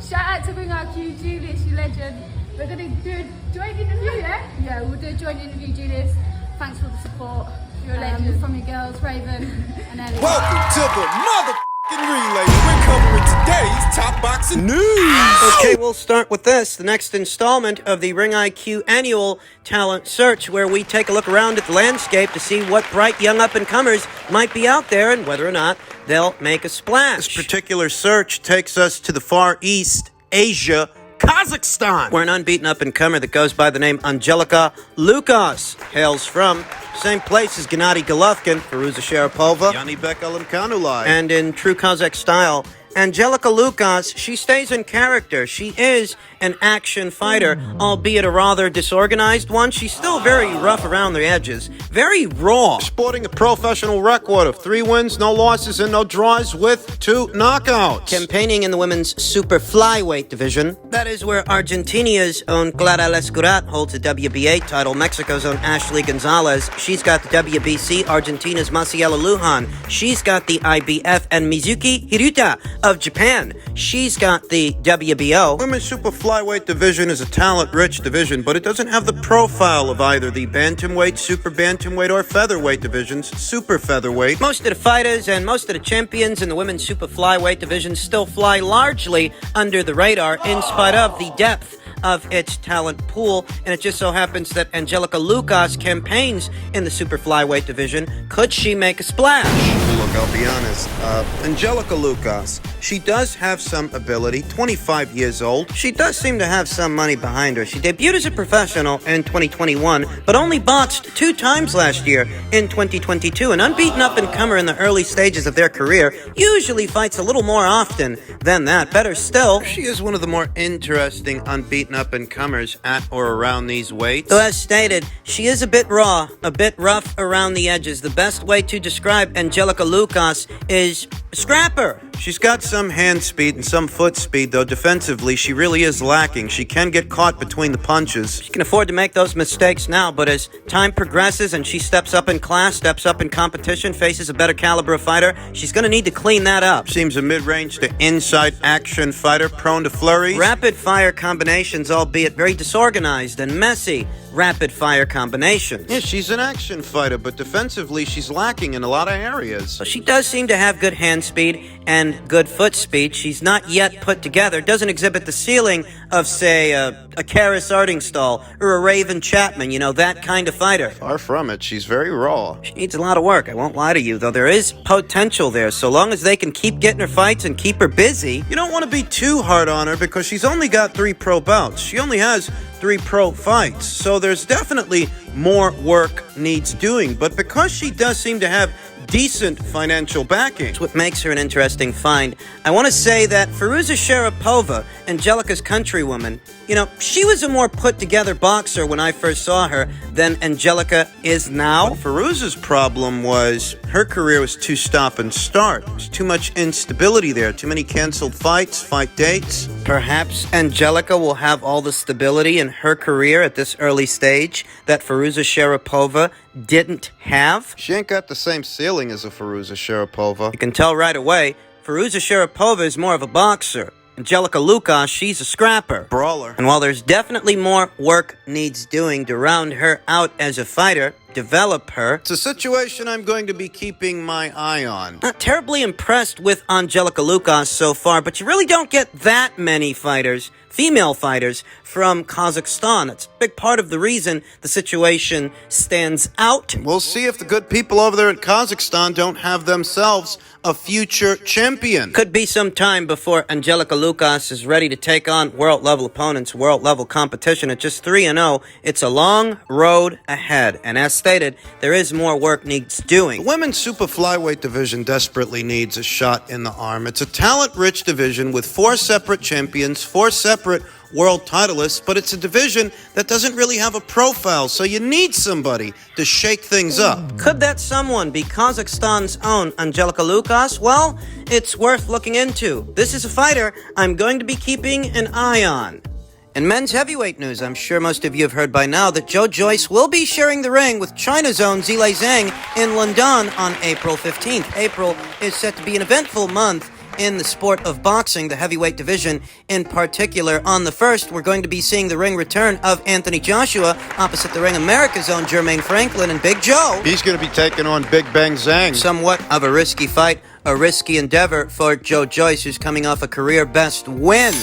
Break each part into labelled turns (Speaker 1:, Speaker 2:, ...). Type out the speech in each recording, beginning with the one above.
Speaker 1: Shout out to Ring IQ, Julius, you legend. We're going to do a joint interview, yeah? Yeah, we'll do a joint interview, Julius. Thanks for the support. You're a legend. From your girls, Raven and Ellie.
Speaker 2: Welcome to the motherfucking relay. We're covering today's top boxing news.
Speaker 3: Okay, we'll start with this, the next installment of the Ring IQ annual talent search, where we take a look around at the landscape to see what bright young up-and-comers might be out there and whether or not they'll make a splash. This particular search takes us to the Far East, Asia, Kazakhstan, where an unbeaten up-and-comer that goes by the name Angelica Lucas hails from. Same place as Gennady Golovkin, Firuza Sharapova,
Speaker 2: Yanni Bekkalimkanulai.
Speaker 3: and in true Kazakh style, Angelica Lucas, she stays in character. She is an action fighter, albeit a rather disorganized one. She's still very rough around the edges, very raw.
Speaker 2: Sporting a professional record of 3 wins, no losses, and no draws with 2 knockouts.
Speaker 3: Campaigning in the women's super flyweight division. That is where Argentina's own Clara Lescurat holds the WBA title. Mexico's own Ashley Gonzalez, she's got the WBC. Argentina's Maciela Lujan, she's got the IBF. And Mizuki Hiruta of Japan, she's got the WBO.
Speaker 2: Women's super flyweight division is a talent-rich division, but it doesn't have the profile of either the bantamweight, super bantamweight, or featherweight divisions. Super featherweight.
Speaker 3: Most of the fighters and most of the champions in the women's super flyweight division still fly largely under the radar in spite of the depth of its talent pool, and it just so happens that Angelica Lucas campaigns in the super flyweight division. Could she make a splash?
Speaker 2: Look, I'll be honest. Angelica Lucas, she does have some ability. 25 years old.
Speaker 3: She does seem to have some money behind her. She debuted as a professional in 2021, but only boxed 2 times last year in 2022. An unbeaten up-and-comer in the early stages of their career usually fights a little more often than that. Better still,
Speaker 2: She is one of the more interesting unbeaten up-and-comers at or around these weights.
Speaker 3: so as stated, she is a bit raw, a bit rough around the edges. The best way to describe Angelica Lucas is scrapper.
Speaker 2: She's got some hand speed and some foot speed, though defensively she really is lacking. She can get caught between the punches.
Speaker 3: She can afford to make those mistakes now, but as time progresses and she steps up in class, steps up in competition, faces a better caliber of fighter, she's going to need to clean that up.
Speaker 2: Seems a mid-range to inside action fighter, prone to flurries.
Speaker 3: Rapid-fire combinations, albeit very disorganized and messy rapid-fire combinations.
Speaker 2: Yeah, she's an action fighter, but defensively she's lacking in a lot of areas.
Speaker 3: So she does seem to have good hand speed and good foot speed. She's not yet put together, doesn't exhibit the ceiling of, say, a Karis Ardingstall or a Raven Chapman, you know, that kind of fighter.
Speaker 2: Far from it, she's very raw.
Speaker 3: She needs a lot of work, I won't lie to you, though there is potential there, so long as they can keep getting her fights and keep her busy.
Speaker 2: You don't want to be too hard on her because she's only got 3 pro bouts. She only has 3 pro fights, so there's definitely more work needs doing. But because she does seem to have decent financial backing,
Speaker 3: That's what makes her an interesting find. I want to say that Firuza Sharapova, Angelica's countrywoman, you know, she was a more put-together boxer when I first saw her than Angelica is now.
Speaker 2: Firuza's problem was her career was too stop and start. There's too much instability there, too many canceled fights, fight dates.
Speaker 3: Perhaps Angelica will have all the stability in her career at this early stage that Firuza Sharapova didn't have.
Speaker 2: She ain't got the same ceiling as a Firuza Sharapova.
Speaker 3: You can tell right away, Firuza Sharapova is more of a boxer. Angelica Lucas, she's a scrapper.
Speaker 2: Brawler.
Speaker 3: And while there's definitely more work needs doing to round her out as a fighter, develop her,
Speaker 2: It's a situation I'm going to be keeping my eye on.
Speaker 3: not terribly impressed with Angelica Lucas so far, but you really don't get that many fighters, female fighters, from Kazakhstan. It's a big part of the reason the situation stands out.
Speaker 2: We'll see if the good people over there in Kazakhstan don't have themselves a future champion.
Speaker 3: Could be some time before Angelica Lucas is ready to take on world-level opponents, world-level competition. At just 3-0, it's a long road ahead. And as stated, there is more work needs doing.
Speaker 2: The women's super flyweight division desperately needs a shot in the arm. It's a talent-rich division with 4 separate champions, 4 separate world titleists, but it's a division that doesn't really have a profile, so you need somebody to shake things up.
Speaker 3: Could that someone be Kazakhstan's own Angelica Lucas? Well, it's worth looking into. This is a fighter I'm going to be keeping an eye on. In men's heavyweight news, I'm sure most of you have heard by now that Joyce will be sharing the ring with China's own Zhang in London on April 15th. April is set to be an eventful month in the sport of boxing, the heavyweight division in particular. On the first, we're going to be seeing the ring return of Anthony Joshua opposite the ring, America's own Jermaine Franklin and Big Joe.
Speaker 2: He's going to be taking on Big Bang Zhang.
Speaker 3: Somewhat of a risky fight, a risky endeavor for Joe Joyce, who's coming off a career-best win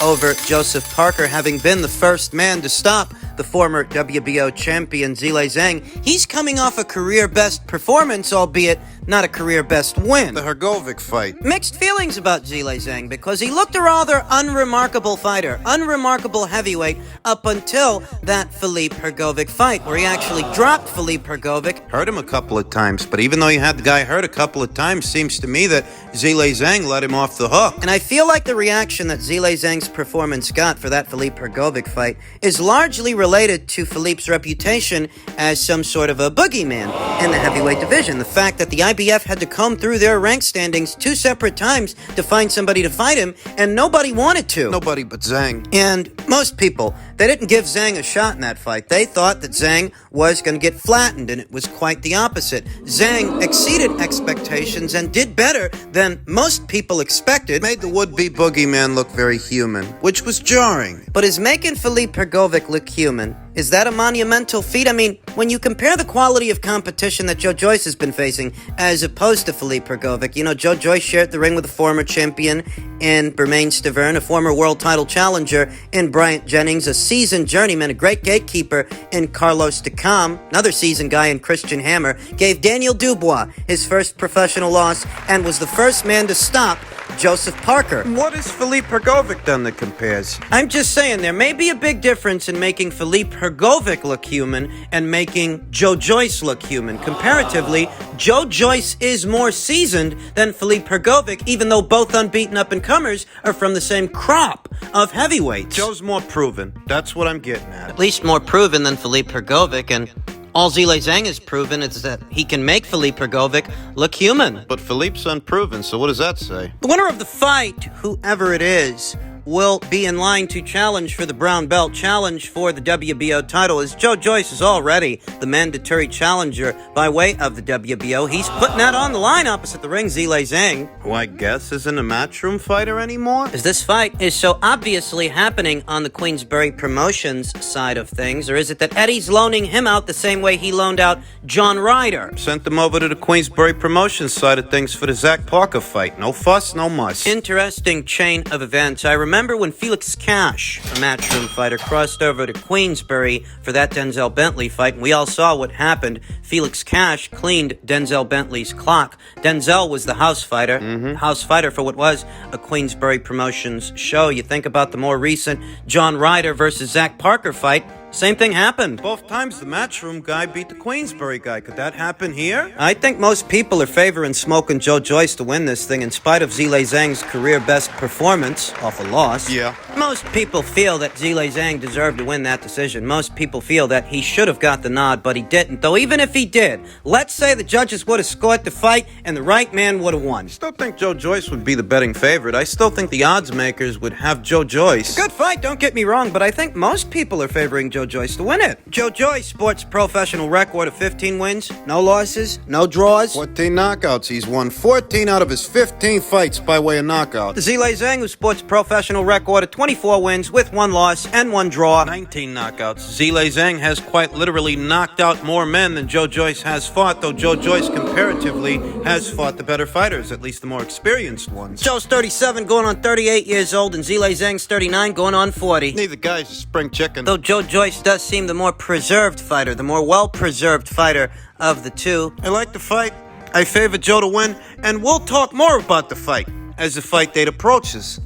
Speaker 3: over Joseph Parker, having been the first man to stop the former WBO champion Zhang Zhang. He's coming off a career-best performance, albeit not a career-best win.
Speaker 2: The Hrgovic fight.
Speaker 3: Mixed feelings about Zhang Zhang because he looked a rather unremarkable fighter, unremarkable heavyweight, up until that Philippe Hrgovic fight, where he actually dropped Philippe Hrgovic.
Speaker 2: Hurt him a couple of times, but even though you had the guy hurt a couple of times, seems to me that Zhang Zhang let him off the hook.
Speaker 3: And I feel like the reaction that Zhang Zhang's performance got for that Philippe Hrgovic fight is largely related to Philippe's reputation as some sort of a boogeyman in the heavyweight division. The fact that the IBF had to comb through their rank standings 2 separate times to find somebody to fight him, and nobody wanted to.
Speaker 2: Nobody but Zhang.
Speaker 3: And most people, they didn't give Zhang a shot in that fight. They thought that Zhang was going to get flattened, and it was quite the opposite. Zhang exceeded expectations and did better than most people expected.
Speaker 2: Made the would-be boogeyman look very human, which was jarring.
Speaker 3: But is making Philippe Hrgovic look human, is that a monumental feat? I mean, when you compare the quality of competition that Joe Joyce has been facing as opposed to Philippe Hrgovic, you know, Joe Joyce shared the ring with a former champion in Bermain Stavern, a former world title challenger in Bryant Jennings, a seasoned journeyman, a great gatekeeper in Carlos Takam, another seasoned guy in Christian Hammer, gave Daniel Dubois his first professional loss and was the first man to stop Joseph Parker.
Speaker 2: What has Philippe Hrgovic done that compares?
Speaker 3: I'm just saying, there may be a big difference in making Philippe Hrgovic look human and making Joe Joyce look human. Comparatively, Joe Joyce is more seasoned than Philippe Hrgovic, even though both unbeaten up-and-comers are from the same crop of heavyweights.
Speaker 2: Joe's more proven. That's what I'm getting
Speaker 3: At least more proven than Philippe Hrgovic, and all Zhang Zhang has proven is that he can make Philippe Hrgovic look human.
Speaker 2: But Philippe's unproven, so what does that say?
Speaker 3: The winner of the fight, whoever it is, will be in line to challenge for the brown belt, challenge for the WBO title, as Joe Joyce is already the mandatory challenger by way of the WBO. He's putting that on the line opposite the ring, Zhang Zhang,
Speaker 2: who I guess isn't a matchroom fighter anymore?
Speaker 3: As this fight is so obviously happening on the Queensberry Promotions side of things, or is it that Eddie's loaning him out the same way he loaned out John Ryder?
Speaker 2: Sent them over to the Queensberry Promotions side of things for the Zach Parker fight. No fuss, no muss.
Speaker 3: Interesting chain of events. I remember when Felix Cash, a matchroom fighter, crossed over to Queensberry for that Denzel Bentley fight, and we all saw what happened. Felix Cash cleaned Denzel Bentley's clock. Denzel was the house fighter, house fighter for what was a Queensberry Promotions show. You think about the more recent John Ryder versus Zach Parker fight, same thing happened.
Speaker 2: Both times the matchroom guy beat the Queensberry guy. Could that happen here?
Speaker 3: I think most people are favoring Smoking Joe Joyce to win this thing in spite of Zhang Zhang's career-best performance off a loss.
Speaker 2: Yeah.
Speaker 3: Most people feel that Zhang Zhang deserved to win that decision. Most people feel that he should have got the nod, but he didn't. Though even if he did, let's say the judges would have scored the fight and the right man would have won.
Speaker 2: I still think Joe Joyce would be the betting favorite. I still think the odds makers would have Joe Joyce.
Speaker 3: Good fight, don't get me wrong, but I think most people are favoring Joe Joyce to win it. Joe Joyce sports a professional record of 15 wins, no losses, no draws.
Speaker 2: 14 knockouts. He's won 14 out of his 15 fights by way of knockout.
Speaker 3: Zhang Zhang, who sports a professional record of 24 wins with 1 loss and 1 draw.
Speaker 2: 19 knockouts. Zhang Zhang has quite literally knocked out more men than Joe Joyce has fought, though Joe Joyce comparatively has fought the better fighters, at least the more experienced ones.
Speaker 3: Joe's 37 going on 38 years old, and Zhang Zhang's 39 going on 40.
Speaker 2: Neither guy's a spring chicken.
Speaker 3: Though Joe Joyce does seem the more preserved fighter, the more well-preserved fighter of the two.
Speaker 2: I like the fight. I favor Joe to win, and we'll talk more about the fight as the fight date approaches.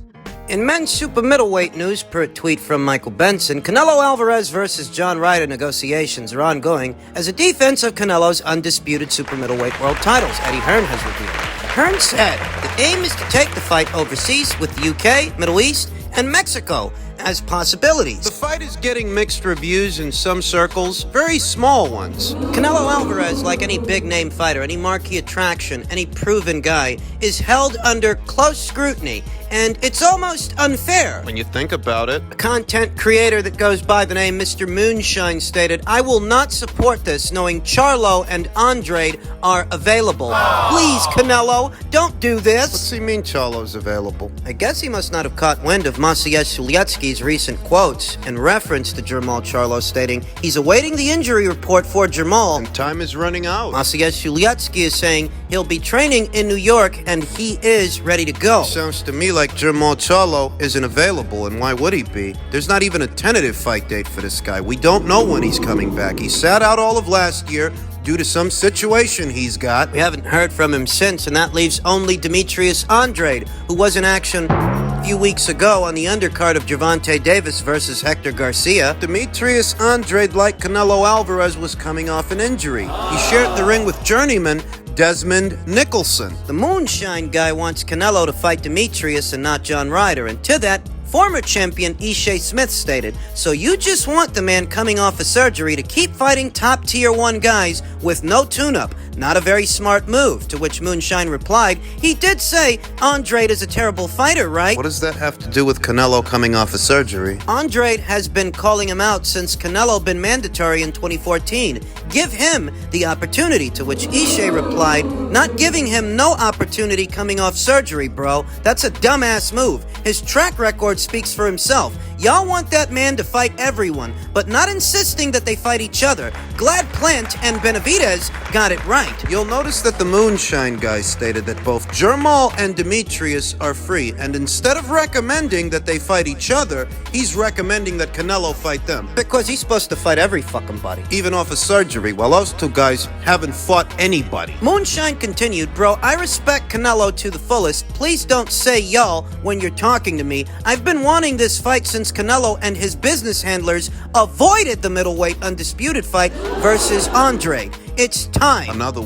Speaker 3: In men's super middleweight news, per a tweet from Michael Benson, Canelo Alvarez versus John Ryder negotiations are ongoing as a defense of Canelo's undisputed super middleweight world titles, Eddie Hearn has revealed. Hearn said the aim is to take the fight overseas with the UK, Middle East, and Mexico as possibilities.
Speaker 2: The fight is getting mixed reviews in some circles, very small ones.
Speaker 3: Canelo Alvarez, like any big-name fighter, any marquee attraction, any proven guy, is held under close scrutiny, and it's almost unfair.
Speaker 2: When you think about it.
Speaker 3: A content creator that goes by the name Mr. Moonshine stated, "I will not support this knowing Charlo and Andrade are available. Please, Canelo, don't do this."
Speaker 2: What's he mean Charlo's available?
Speaker 3: I guess he must not have caught wind of Maciej Suliecki's recent quotes in reference to Jermall Charlo, stating he's awaiting the injury report for Jermall.
Speaker 2: And time is running out.
Speaker 3: Maciej Suliecki is saying he'll be training in New York and he is ready to go.
Speaker 2: Sounds to me like Jermall Charlo isn't available, and why would he be? There's not even a tentative fight date for this guy. We don't know when he's coming back. He sat out all of last year due to some situation he's got.
Speaker 3: We haven't heard from him since, and that leaves only Demetrius Andrade, who was in action a few weeks ago on the undercard of Gervonta Davis versus Hector Garcia.
Speaker 2: Demetrius Andrade, like Canelo Alvarez, was coming off an injury. He shared the ring with journeyman Desmond Nicholson.
Speaker 3: The Moonshine guy wants Canelo to fight Demetrius and not John Ryder, and to that, former champion Ishe Smith stated, so you just want the man coming off of surgery to keep fighting top tier 1 guys with no tune-up. Not a very smart move, to which Moonshine replied, he did say Andrade is a terrible fighter, right?
Speaker 2: What does that have to do with Canelo coming off of surgery?
Speaker 3: Andrade has been calling him out since Canelo been mandatory in 2014. Give him the opportunity, to which Ishe replied, not giving him no opportunity coming off surgery, bro. That's a dumbass move. His track record speaks for himself. Y'all want that man to fight everyone, but not insisting that they fight each other. Glad Plant and Benavidez got it right.
Speaker 2: You'll notice that the Moonshine guy stated that both Jermall and Demetrius are free, and instead of recommending that they fight each other, he's recommending that Canelo fight them.
Speaker 3: Because he's supposed to fight every fucking body.
Speaker 2: Even off of surgery, while those two guys haven't fought anybody.
Speaker 3: Moonshine continued, bro, I respect Canelo to the fullest. Please don't say y'all when you're talking to me. I've been wanting this fight since Canelo and his business handlers avoided the middleweight undisputed fight versus Andrade. It's time.
Speaker 2: Another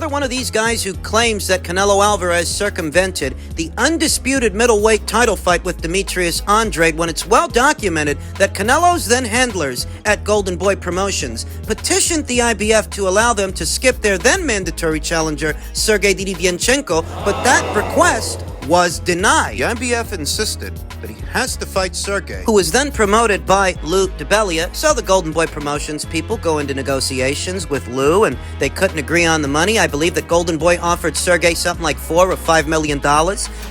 Speaker 3: one of these guys who claims that Canelo Alvarez circumvented the undisputed middleweight title fight with Demetrius Andrade when it's well documented that Canelo's then handlers at Golden Boy Promotions petitioned the IBF to allow them to skip their then mandatory challenger Sergey Didivinchenko, but that request was denied.
Speaker 2: The IBF insisted that he has to fight Sergey,
Speaker 3: who was then promoted by Lou DiBellia. So the Golden Boy Promotions people go into negotiations with Lou, and they couldn't agree on the money. I believe that Golden Boy offered Sergey something like $4 or $5 million,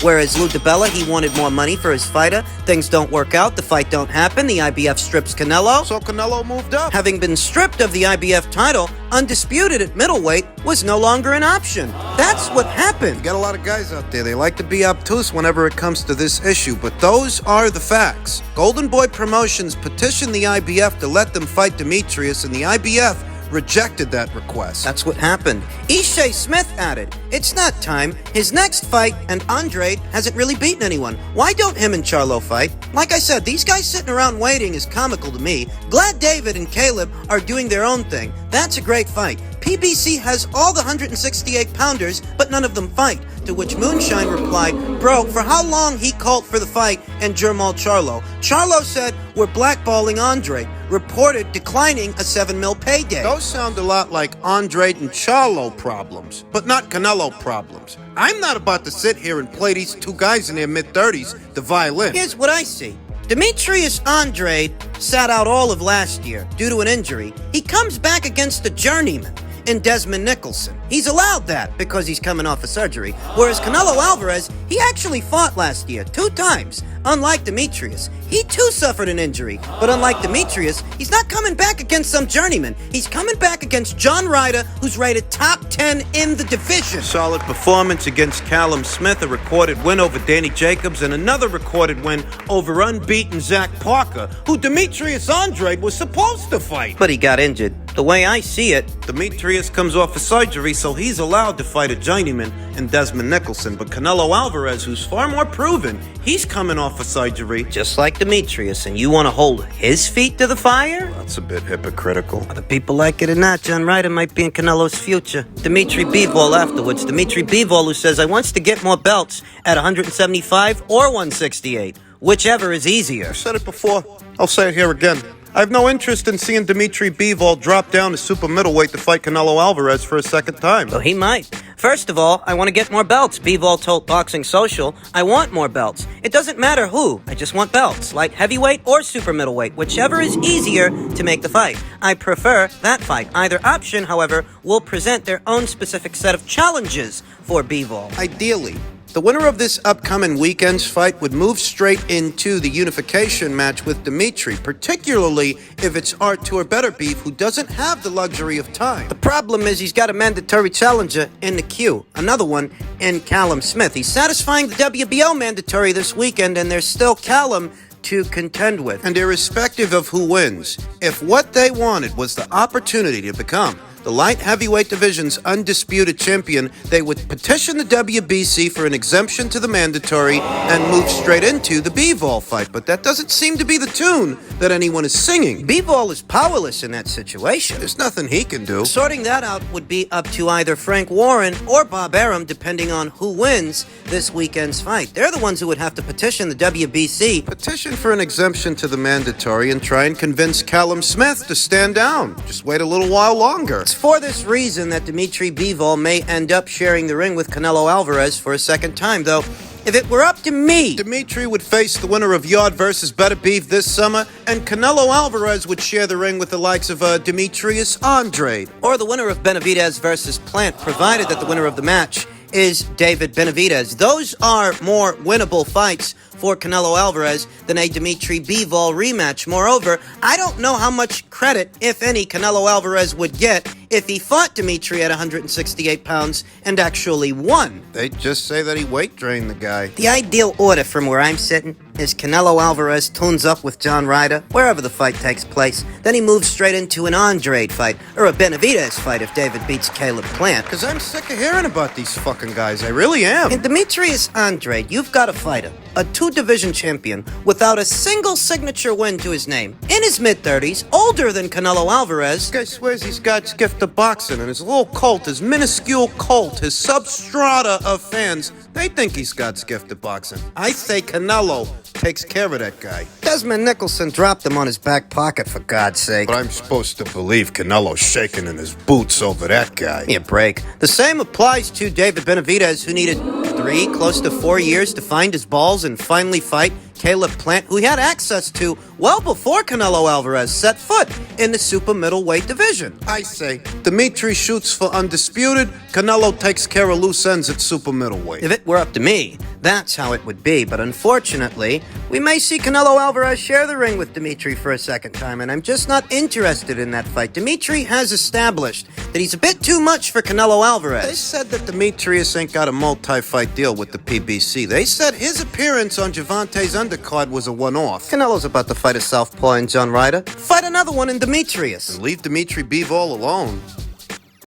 Speaker 3: whereas Lou DiBella, he wanted more money for his fighter. Things don't work out. The fight don't happen. The IBF strips Canelo.
Speaker 2: So Canelo moved up.
Speaker 3: Having been stripped of the IBF title, undisputed at middleweight was no longer an option. That's what happened.
Speaker 2: You got a lot of guys out there. They like to be obtuse whenever it comes to this issue, but those are the facts. Golden Boy Promotions petitioned the IBF to let them fight Demetrius, and the IBF rejected that request.
Speaker 3: That's what happened. Ishe Smith added, it's not time. His next fight, and Andrade hasn't really beaten anyone. Why don't him and Charlo fight? Like I said, these guys sitting around waiting is comical to me. Glad David and Caleb are doing their own thing. That's a great fight. PBC has all the 168-pounders, but none of them fight. To which Moonshine replied, bro, for how long he called for the fight and Jermall Charlo? Charlo said, we're blackballing Andrade, reported declining a $7 million payday.
Speaker 2: Those sound a lot like Andrade and Charlo problems, but not Canelo problems. I'm not about to sit here and play these two guys in their mid-30s the violin.
Speaker 3: Here's what I see. Demetrius Andrade sat out all of last year due to an injury. He comes back against a journeyman in Desmond Nicholson. He's allowed that because he's coming off of surgery. Whereas Canelo Alvarez, he actually fought last year 2 times. Unlike Demetrius, he too suffered an injury. But unlike Demetrius, he's not coming back against some journeyman. He's coming back against John Ryder, who's rated top 10 in the division.
Speaker 2: Solid performance against Callum Smith, a recorded win over Danny Jacobs, and another recorded win over unbeaten Zach Parker, who Demetrius Andrade was supposed to fight.
Speaker 3: But he got injured. The way I see it,
Speaker 2: Demetrius comes off of surgery, so he's allowed to fight a journeyman in Desmond Nicholson. But Canelo Alvarez, who's far more proven, he's coming off of surgery.
Speaker 3: just like Demetrius, and you want to hold his feet to the fire?
Speaker 2: That's a bit hypocritical.
Speaker 3: Whether people like it or not, John Ryder might be in Canelo's future. Dimitri Bivol afterwards. Dimitri Bivol, who says, I wants to get more belts at 175 or 168, whichever is easier.
Speaker 2: I've said it before. I'll say it here again. I have no interest in seeing Dimitri Bivol drop down to super middleweight to fight Canelo Alvarez for a second time.
Speaker 3: Well, he might. First of all, I want to get more belts. Bivol told Boxing Social, I want more belts. It doesn't matter who, I just want belts, like heavyweight or super middleweight, whichever is easier to make the fight. I prefer that fight. Either option, however, will present their own specific set of challenges for Bivol.
Speaker 2: Ideally, The winner of this upcoming weekend's fight would move straight into the unification match with Dimitri, particularly if it's Artur Beterbiev, who doesn't have the luxury of time.
Speaker 3: The problem is he's got a mandatory challenger in the queue, another one in Callum Smith. He's satisfying the WBO mandatory this weekend, and there's still Callum to contend with.
Speaker 2: And irrespective of who wins, if what they wanted was the opportunity to become the light heavyweight division's undisputed champion, they would petition the WBC for an exemption to the mandatory and move straight into the Bivol fight. But that doesn't seem to be the tune that anyone is singing.
Speaker 3: Bivol is powerless in that situation.
Speaker 2: There's nothing he can do.
Speaker 3: Sorting that out would be up to either Frank Warren or Bob Arum, depending on who wins this weekend's fight. They're the ones who would have to petition the WBC.
Speaker 2: Petition for an exemption to the mandatory and try and convince Callum Smith to stand down. Just wait a little while longer.
Speaker 3: It's for this reason that Dimitri Bivol may end up sharing the ring with Canelo Alvarez for a second time, though. If it were up to me,
Speaker 2: Dimitri would face the winner of Yard versus Beterbiev this summer, and Canelo Alvarez would share the ring with the likes of Demetrius Andrade.
Speaker 3: or the winner of Benavidez versus Plant, provided that the winner of the match is David Benavidez. Those are more winnable fights for Canelo Alvarez than a Dimitri Bivol rematch. Moreover, I don't know how much credit, if any, Canelo Alvarez would get if he fought Dimitri at 168 pounds and actually won.
Speaker 2: They just say that he weight drained the guy.
Speaker 3: The ideal order from where I'm sitting is Canelo Alvarez tunes up with John Ryder, wherever the fight takes place. Then he moves straight into an Andrade fight, or a Benavidez fight if David beats Caleb Plant.
Speaker 2: Because I'm sick of hearing about these fucking guys. I really am.
Speaker 3: In Demetrius Andrade, you've got a fighter, a two-division champion, without a single signature win to his name. In his mid-30s, older than Canelo Alvarez.
Speaker 2: This guy swears he's God's gift to boxing, and his little cult, his minuscule cult, his substrata of fans, they think he's God's gift to boxing. I say Canelo takes care of that guy.
Speaker 3: Desmond Nicholson dropped him on his back pocket, for God's sake.
Speaker 2: But I'm supposed to believe Canelo's shaking in his boots over that guy.
Speaker 3: Give me a break. The same applies to David Benavidez, who needed 3, close to 4 years to find his balls and finally fight Caleb Plant, who he had access to well before Canelo Alvarez set foot in the super middleweight division.
Speaker 2: I say Dimitri shoots for undisputed, Canelo takes care of loose ends at super middleweight.
Speaker 3: If it were up to me, that's how it would be. But unfortunately, we may see Canelo Alvarez share the ring with Dimitri for a second time, and I'm just not interested in that fight. Dimitri has established that he's a bit too much for Canelo Alvarez.
Speaker 2: They said that Demetrius ain't got a multi-fight deal with the PBC. They said his appearance on Javante's undercard was a one-off.
Speaker 3: Canelo's about to fight a southpaw in John Ryder. Fight another one in Demetrius.
Speaker 2: Leave Dimitri Bivol alone.